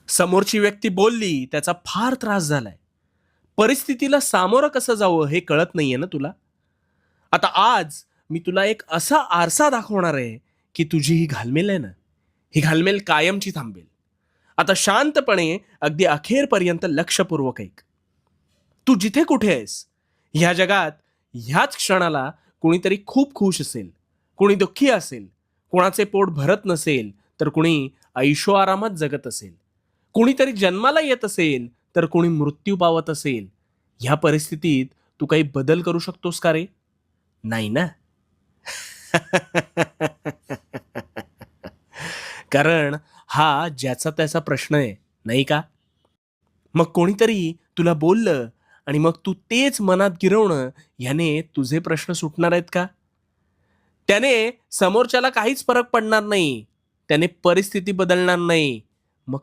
समोरची व्यक्ती बोलली, त्याचा फार त्रास झालाय. परिस्थितीला सामोरं कसं जावं हे कळत नाहीये ना तुला? आता आज मी तुला एक असा आरसा दाखवणार आहे, की तुझी ही घालमेल आहे ना, ही घालमेल कायमची थांबेल. आता शांतपणे अगदी अखेरपर्यंत लक्षपूर्वक ऐक. तू जिथे कुठे आहेस, ह्या जगात ह्याच क्षणाला कुणीतरी खूप खुश असेल, कुणी दुःखी असेल, कुणाचे पोट भरत नसेल, तर कुणी ऐशोआरामात जगत असेल. कुणीतरी जन्माला येत असेल, तर कुणी मृत्यू पावत असेल. ह्या परिस्थितीत तू काही बदल करू शकतोस का रे? नाही ना? कारण हा ज्याचा त्याचा प्रश्न आहे, नाही का? मग कोणीतरी तुला बोललं आणि मग तू तेच मनात गिरवणं, ह्याने तुझे प्रश्न सुटणार आहेत का? त्याने समोरच्याला काहीच फरक पडणार नाही. त्याने परिस्थिती बदलणार नाही. मग